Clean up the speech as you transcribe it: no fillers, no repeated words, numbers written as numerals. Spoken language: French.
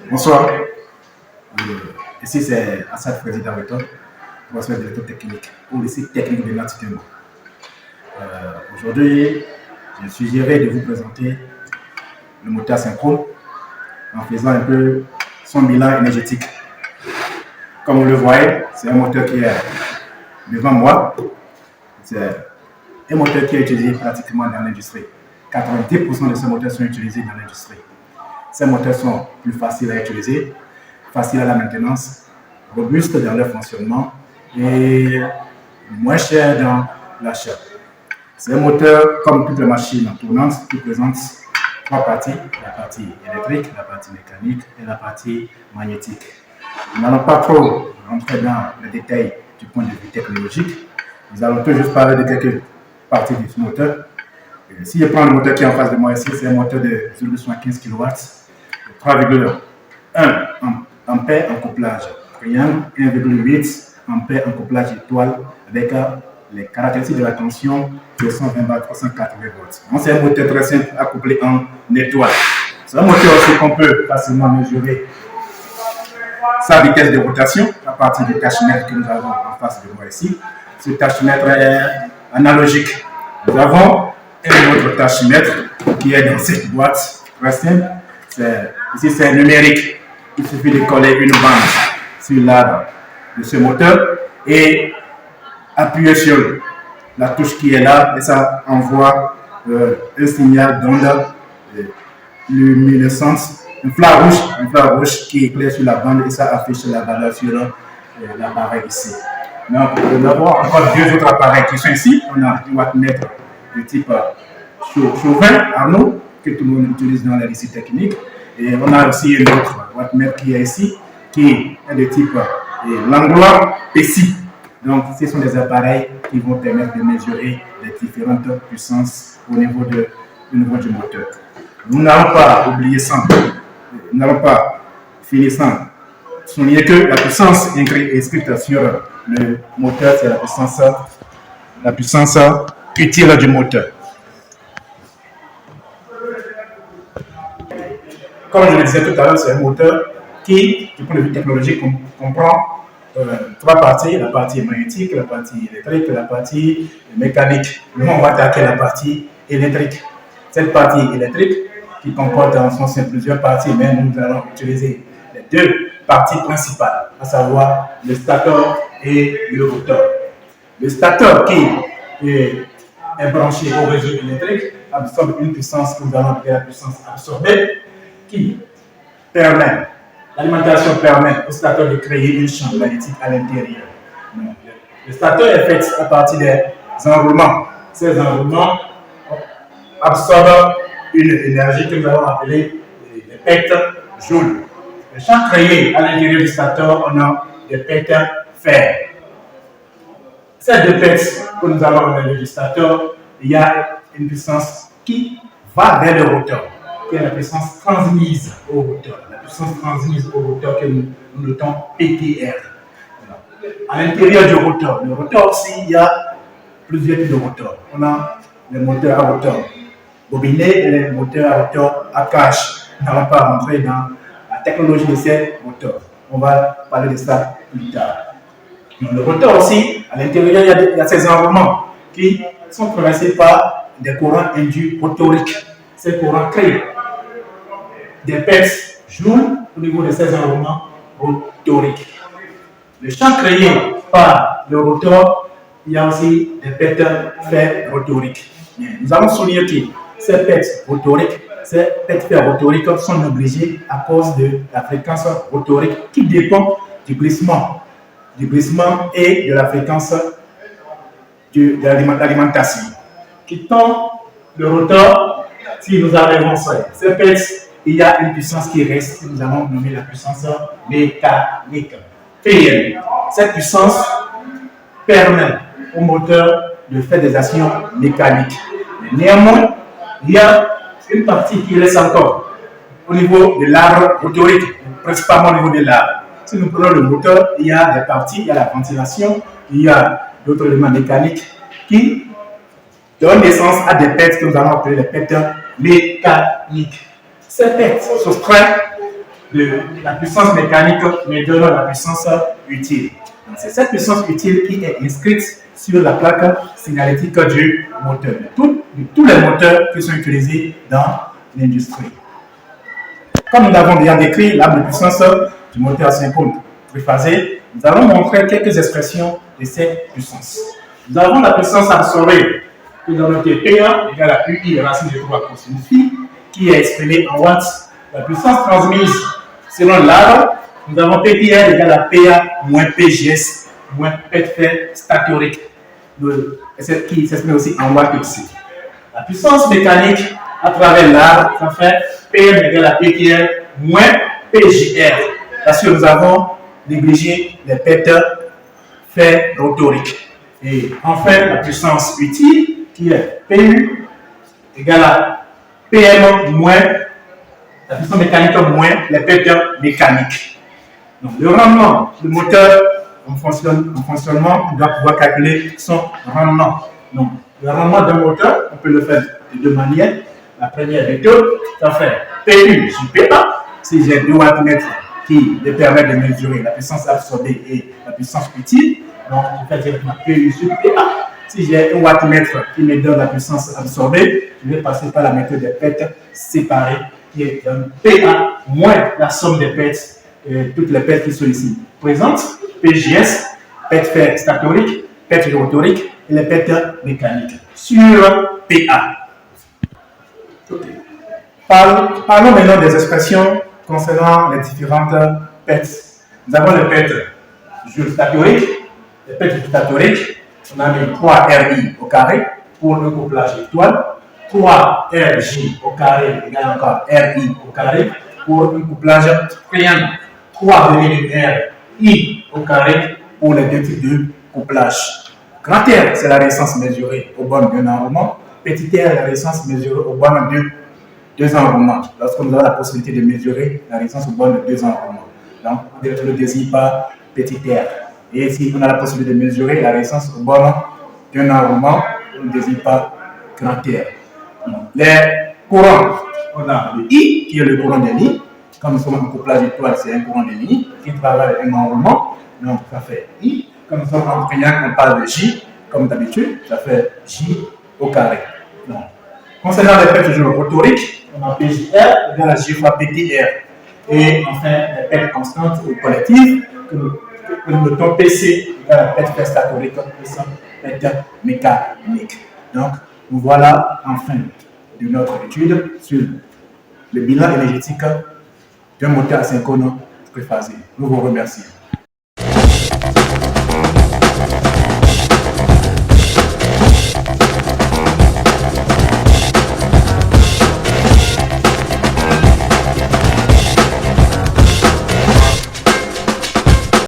Bonsoir. Ici c'est Assad Président Weton, professeur directeur technique pour le site technique de Natikemo. Aujourd'hui, je suggérerais de vous présenter le moteur synchrone en faisant un peu son bilan énergétique. Comme vous le voyez, c'est un moteur qui est devant moi. C'est un moteur qui est utilisé pratiquement dans l'industrie. 90% de ces moteurs sont utilisés dans l'industrie. Ces moteurs sont plus faciles à utiliser, faciles à la maintenance, robustes dans leur fonctionnement et moins chers dans l'achat. C'est un moteur, comme toutes les machines tournantes, qui présente trois parties: la partie électrique, la partie mécanique et la partie magnétique. Nous n'allons pas trop rentrer dans les détails du point de vue technologique. Nous allons tout juste parler de quelques parties de ce moteur. Si je prends le moteur qui est en face de moi ici, c'est un moteur de 0,75 kW, 3,1 ampères en couplage triangle, 1,8 ampères en couplage étoile, avec les caractéristiques de la tension 220 watts, 380 volts. Donc c'est un moteur très simple à coupler en étoile. C'est un moteur aussi qu'on peut facilement mesurer sa vitesse de rotation à partir du tachymètre que nous avons en face de moi ici. Ce tachymètre est analogique. Nous avons un autre tachymètre qui est dans cette boîte très simple. Ici c'est numérique. Il suffit de coller une bande sur l'arbre de ce moteur et appuyer sur la touche qui est là et ça envoie un signal d'onde luminescente, un flash rouge qui éclaire sur la bande et ça affiche la valeur sur l'appareil ici. Donc, nous avons encore deux autres appareils qui sont ici. On a un wattmètre de type Chauvin, Arnaud, que tout le monde utilise dans les lycées techniques. Et on a aussi un autre wattmètre qui est ici, qui est de type Langlois PECI. Donc, ce sont des appareils qui vont permettre de mesurer les différentes puissances au niveau du moteur. Nous n'allons pas oublier ça, nous n'allons pas finir sans souligner que la puissance inscrite sur le moteur, c'est la puissance utile du moteur. Comme je le disais tout à l'heure, c'est un moteur qui, du point de vue technologique, comprend trois parties: la partie magnétique, la partie électrique, la partie mécanique. Nous, on va attaquer la partie électrique. Cette partie électrique, qui comporte en son sein plusieurs parties, mais nous allons utiliser les deux parties principales, à savoir le stateur et le rotor. Le stateur qui est branché au réseau électrique absorbe une puissance que nous allons appeler la puissance absorbée, qui permet, l'alimentation permet au stateur de créer une chambre magnétique à l'intérieur. Le stateur est fait à partir des enroulements. Ces enroulements absorbent une énergie que nous allons appeler les pectes-joules. Le champ créé à l'intérieur du stateur, on a des pectes-fer. Ces deux pectes que nous avons à l'intérieur du stateur, il y a une puissance qui va vers le rotor, qui est la puissance transmise au rotor. La puissance transmise au rotor que nous notons PTR. Voilà. À l'intérieur du rotor, le rotor aussi, il y a plusieurs types de rotors. On a les moteurs à rotor bobiné et les moteurs à rotor à cache. Nous n'allons pas rentrer dans la technologie de ces moteurs. On va parler de ça plus tard. Donc, le rotor aussi, à l'intérieur, il y a ces enroulements qui sont traversés par des courants induits rotoriques. Ces courants créent des pulses joules au niveau de ces enroulements rotoriques. Le champ créé par le rotor, il y a aussi des pets fer rotoriques. Nous allons souligner que ces pets rotoriques, ces pets fer rotoriques sont obligés à cause de la fréquence rotorique qui dépend du glissement et de la fréquence de l'alimentation. Quittant le rotor, si nous arrivons sur ces pets, il y a une puissance qui reste, que nous allons nommer la puissance mécanique. PL. Cette puissance permet au moteur de faire des actions mécaniques. Mais néanmoins, il y a une partie qui reste encore au niveau de l'arbre rotorique, principalement au niveau de l'arbre. Si nous prenons le moteur, il y a des parties, il y a la ventilation, il y a d'autres éléments mécaniques qui donnent naissance à des pets que nous allons appeler les pets mécaniques. Ces pets soustraient de la puissance mécanique mais donne la puissance utile. C'est cette puissance utile qui est inscrite sur la plaque signalétique du moteur, de tous les moteurs qui sont utilisés dans l'industrie. Comme nous l'avons déjà décrit, l'arbre de puissance du moteur asynchrone triphasé, nous allons montrer quelques expressions de cette puissance. Nous avons la puissance absorbée, qui est dans notre PA égale à UI racine de 3 cosinus phi, qui est exprimée en watts. La puissance transmise selon l'arbre, nous avons PTR égale à PA moins PGS moins P de fer statorique, qui s'exprime aussi en watts aussi. La puissance mécanique à travers l'arbre, ça fait PM égale à PTR moins PJR. Parce que nous avons négligé les P de fer rotorique. Et enfin, la puissance utile, qui est PU égale à PM moins la puissance mécanique moins les pépères mécaniques. Donc, le rendement du moteur en fonctionnement, on doit pouvoir calculer son rendement. Donc, le rendement d'un moteur, on peut le faire de deux manières. La première méthode, ça fait PU sur PA. Si j'ai 2 watts-mètres qui me permettent de mesurer la puissance absorbée et la puissance utile, donc je fais directement PU sur PA. Si j'ai 1 watts-mètre qui me donne la puissance absorbée, je vais passer par la méthode des pètes séparées, qui est un PA moins la somme des pètes, toutes les pètes qui sont ici présentes, PJS, pète fer statorique, pète rotorique et les pètes mécaniques sur PA. Okay. Parlons maintenant des expressions concernant les différentes pètes. Nous avons les pètes statoriques, les pètes statoriques, on a mis 3RI au carré pour le couplage étoile. 3RJ au carré égale encore RI au carré pour un couplage triangle. 3 RI au carré pour les deux types de couplage. Grand R, c'est la résistance mesurée aux bornes d'un enroulement. Petit r, la résistance mesurée aux bornes de deux enroulements. Lorsque nous avons la possibilité de mesurer la résistance aux bornes de deux enroulements. Donc, on ne le désigne pas petit r. Et si on a la possibilité de mesurer la résistance aux bornes d'un enroulement, on ne désigne pas grand R. Les courants, on a le I qui est le courant des lignes. Quand nous sommes en couplage étoile, c'est un courant des lignes qui travaille avec un enroulement. Donc ça fait I. Quand nous sommes en triangle, on parle de J. Comme d'habitude, ça fait J au carré. Donc, concernant les pètes toujours rotoriques, on a PJR égale à J fois PTR. Et enfin, les pètes constantes ou collectives, que nous notons PC égale à pète fer statorique, pète mécanique. Donc, nous voilà enfin de notre étude sur le bilan énergétique d'un moteur asynchrone triphasé. Nous vous remercions.